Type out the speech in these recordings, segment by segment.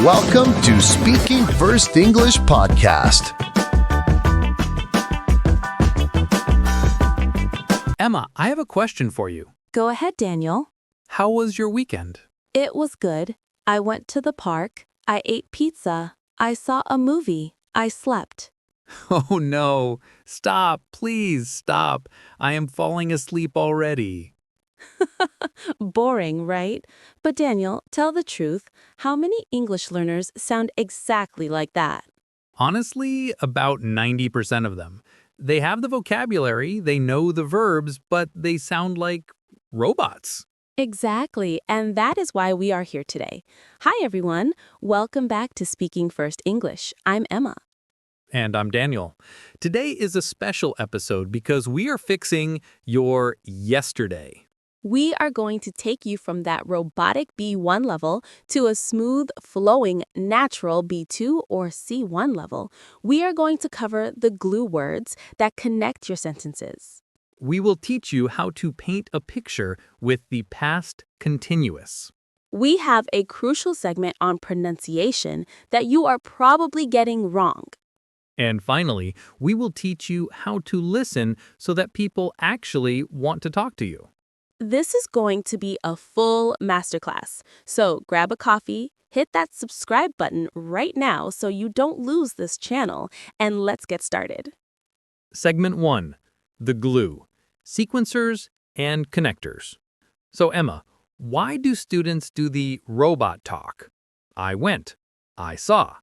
Welcome to Speaking First English Podcast. Emma, I have a question for you. Go ahead, Daniel. How was your weekend? It was good. I went to the park. I ate pizza. I saw a movie. I slept. Oh no, stop, please stop. I am falling asleep already. Boring, right? But Daniel, tell the truth. How many English learners sound exactly like that? Honestly, about 90% of them. They have the vocabulary, they know the verbs, but they sound like robots. Exactly, and that is why we are here today. Hi, everyone. Welcome back to Speaking First English. I'm Emma. And I'm Daniel. Today is a special episode because we are fixing your yesterday. We are going to take you from that robotic B1 level to a smooth, flowing, natural B2 or C1 level. We are going to cover the glue words that connect your sentences. We will teach you how to paint a picture with the past continuous. We have a crucial segment on pronunciation that you are probably getting wrong. And finally, we will teach you how to listen so that people actually want to talk to you. This is going to be a full masterclass. So grab a coffee, hit that subscribe button right now so you don't lose this channel, and let's get started. Segment 1. The glue. Sequencers and connectors. So Emma, why do students do the robot talk? I went. I saw.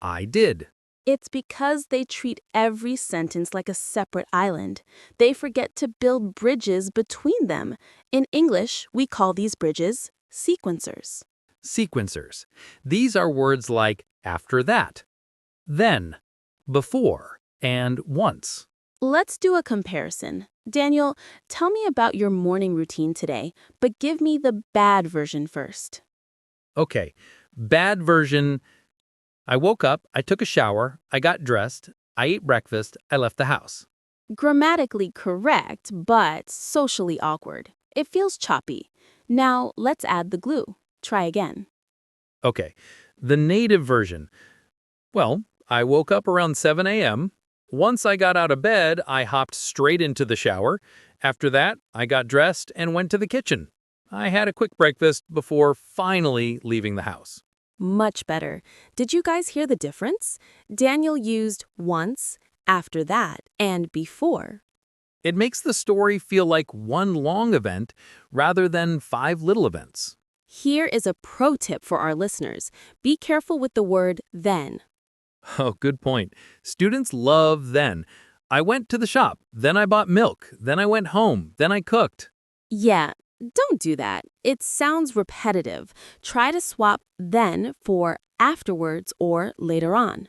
I did. It's because they treat every sentence like a separate island. They forget to build bridges between them. In English, we call these bridges sequencers. Sequencers. These are words like after that, then, before, and once. Let's do a comparison. Daniel, tell me about your morning routine today, but give me the bad version first. Okay, bad version. I woke up, I took a shower, I got dressed, I ate breakfast, I left the house. Grammatically correct, but socially awkward. It feels choppy. Now, let's add the glue. Try again. Okay, the native version. Well, I woke up around 7 a.m. Once I got out of bed, I hopped straight into the shower. After that, I got dressed and went to the kitchen. I had a quick breakfast before finally leaving the house. Much better. Did you guys hear the difference? Daniel used once, after that, and before. It makes the story feel like one long event rather than 5 little events. Here is a pro tip for our listeners. Be careful with the word then. Oh, good point. Students love then. I went to the shop, then I bought milk, then I went home, then I cooked. Yeah, don't do that. It sounds repetitive. Try to swap then for afterwards or later on.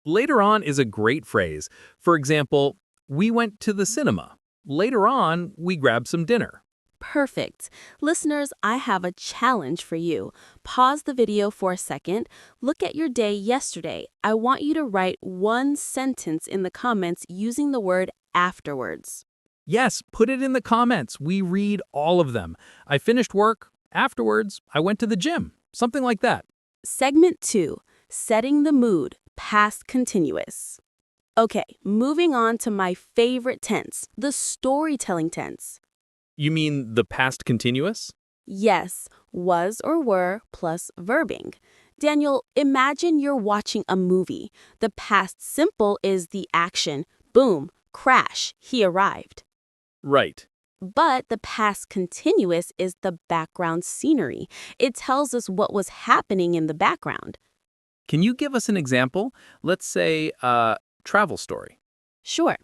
Later on is a great phrase. For example, we went to the cinema. Later on, we grabbed some dinner. Perfect. Listeners, I have a challenge for you. Pause the video for a second. Look at your day yesterday. I want you to write one sentence in the comments using the word afterwards. Yes, put it in the comments. We read all of them. I finished work. Afterwards, I went to the gym. Something like that. Segment 2, setting the mood, past continuous. Okay, moving on to my favorite tense, the storytelling tense. You mean the past continuous? Yes, was or were plus verbing. Daniel, imagine you're watching a movie. The past simple is the action. Boom, crash, he arrived. Right. But the past continuous is the background scenery. It tells us what was happening in the background. Can you give us an example? Let's say a travel story. Sure.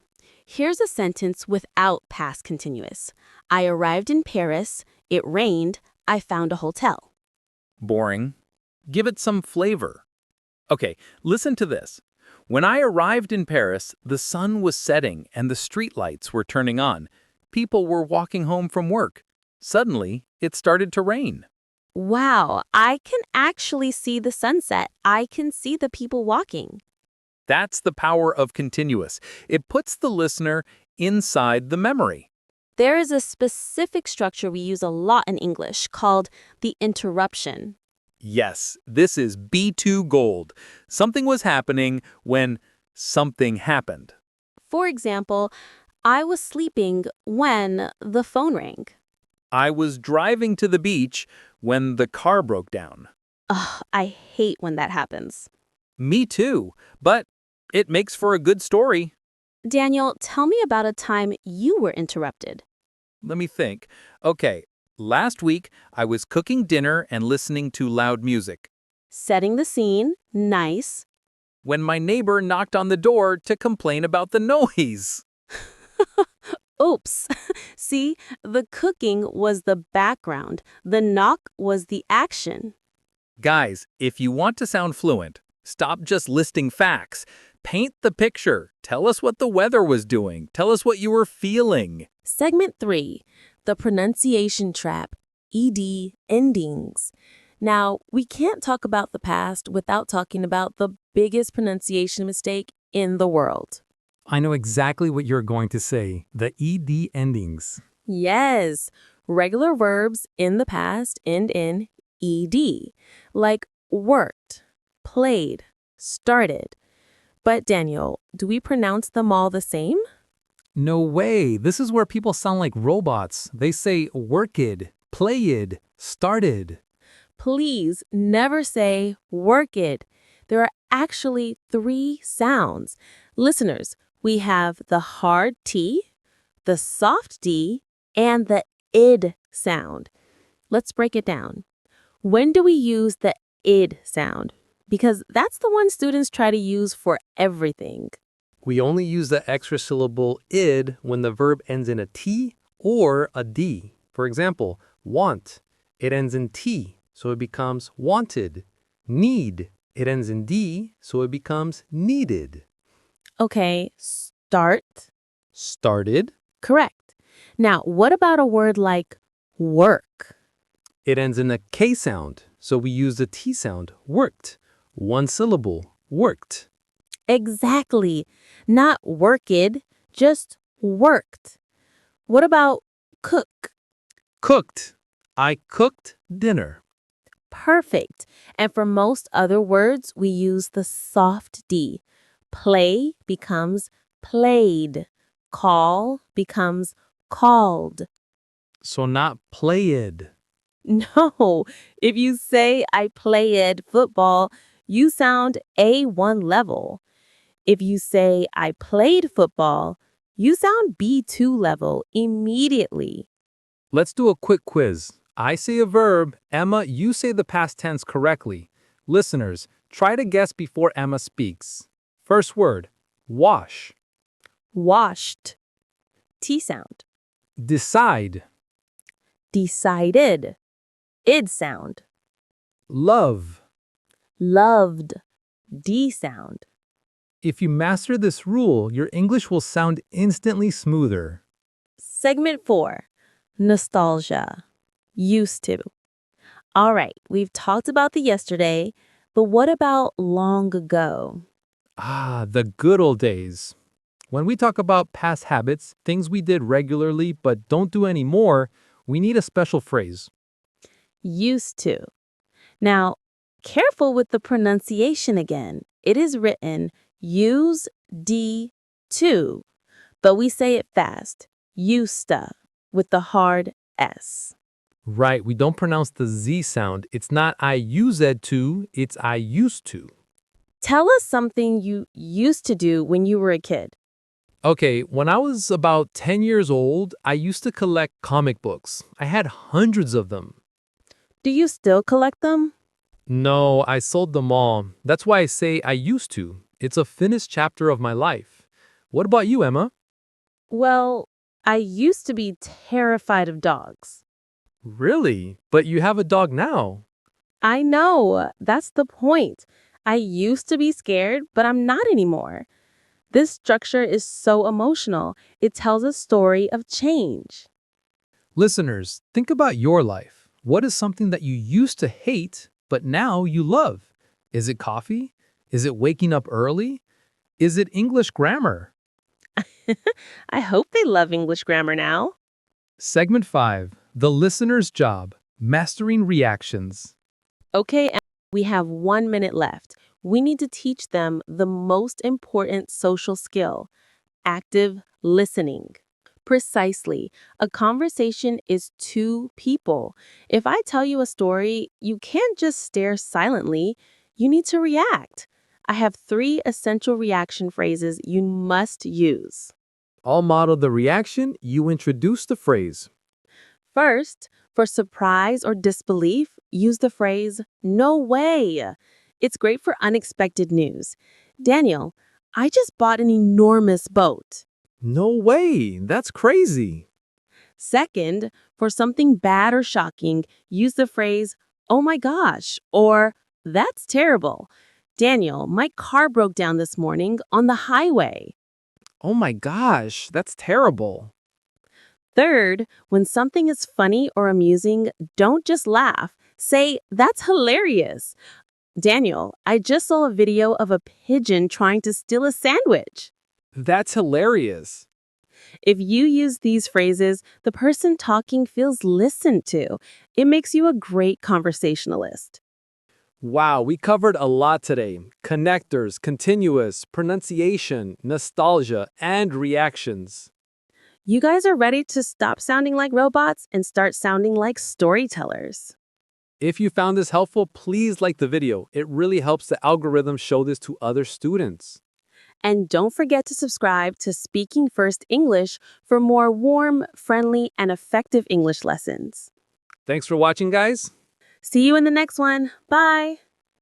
Here's a sentence without past continuous. I arrived in Paris. It rained. I found a hotel. Boring. Give it some flavor. Okay, listen to this. When I arrived in Paris, the sun was setting and the streetlights were turning on. People were walking home from work. Suddenly, it started to rain. Wow, I can actually see the sunset. I can see the people walking. That's the power of continuous. It puts the listener inside the memory. There is a specific structure we use a lot in English called the interruption. Yes, this is B2 gold. Something was happening when something happened. For example, I was sleeping when the phone rang. I was driving to the beach when the car broke down. Ugh, I hate when that happens. Me too, but it makes for a good story. Daniel, tell me about a time you were interrupted. Let me think. Okay, last week I was cooking dinner and listening to loud music Setting the scene, nice. when my neighbor knocked on the door to complain about the noise. Oops. See, the cooking was the background. The knock was the action. Guys, if you want to sound fluent, stop just listing facts. Paint the picture. Tell us what the weather was doing. Tell us what you were feeling. Segment 3, the pronunciation trap, ED endings. Now, we can't talk about the past without talking about the biggest pronunciation mistake in the world. I know exactly what you're going to say, the ED endings. Yes, regular verbs in the past end in ED, like worked, played, started. But Daniel, do we pronounce them all the same? No way. This is where people sound like robots. They say worked, played, started. Please never say work it. There are actually 3 sounds. Listeners, we have the hard T, the soft D, and the id sound. Let's break it down. When do we use the id sound? Because that's the one students try to use for everything. We only use the extra syllable id when the verb ends in a T or a D. For example, want. It ends in T, so it becomes wanted. Need. It ends in D, so it becomes needed. Okay, start. Started. Correct. Now, what about a word like work? It ends in a K sound, so we use the T sound, worked. One syllable, worked. Exactly. Not worked, just worked. What about cook? Cooked. I cooked dinner. Perfect. And for most other words, we use the soft D. Play becomes played. Call becomes called. So not played. No, if you say I played football, you sound A1 level. If you say I played football, you sound B2 level immediately. Let's do a quick quiz. I say a verb, Emma, you say the past tense correctly. Listeners, try to guess before Emma speaks. First word, wash. Washed. T sound. Decide. Decided. Id sound. Love. Loved. D sound. If you master this rule, your English will sound instantly smoother. Segment 4. Nostalgia. Used to. All right, we've talked about the yesterday, but what about long ago? Ah, the good old days. When we talk about past habits, things we did regularly but don't do anymore, we need a special phrase. Used to. Now, careful with the pronunciation again. It is written use D to, but we say it fast. Used to with the hard S. Right, we don't pronounce the Z sound. It's not I used to, it's I used to. Tell us something you used to do when you were a kid. Okay, when I was about 10 years old, I used to collect comic books. I had hundreds of them. Do you still collect them? No, I sold them all. That's why I say I used to. It's a finished chapter of my life. What about you, Emma? Well, I used to be terrified of dogs. Really? But you have a dog now. I know, that's the point. I used to be scared, but I'm not anymore. This structure is so emotional. It tells a story of change. Listeners, think about your life. What is something that you used to hate, but now you love? Is it coffee? Is it waking up early? Is it English grammar? I hope they love English grammar now. Segment 5, The Listener's Job, Mastering Reactions. Okay, Em, we have 1 minute left. We need to teach them the most important social skill, active listening. Precisely. A conversation is two people. If I tell you a story, you can't just stare silently. You need to react. I have 3 essential reaction phrases you must use. I'll model the reaction, you introduce the phrase. First, for surprise or disbelief, use the phrase, no way. It's great for unexpected news. Daniel, I just bought an enormous boat. No way, that's crazy. Second, for something bad or shocking, use the phrase, oh my gosh, or that's terrible. Daniel, my car broke down this morning on the highway. Oh my gosh, that's terrible. Third, when something is funny or amusing, don't just laugh. Say, that's hilarious. Daniel, I just saw a video of a pigeon trying to steal a sandwich. That's hilarious. If you use these phrases, the person talking feels listened to. It makes you a great conversationalist. Wow, we covered a lot today. Connectors, continuous, pronunciation, nostalgia, and reactions. You guys are ready to stop sounding like robots and start sounding like storytellers. If you found this helpful, please like the video. It really helps the algorithm show this to other students. And don't forget to subscribe to Speaking First English for more warm, friendly, and effective English lessons. Thanks for watching, guys. See you in the next one. Bye.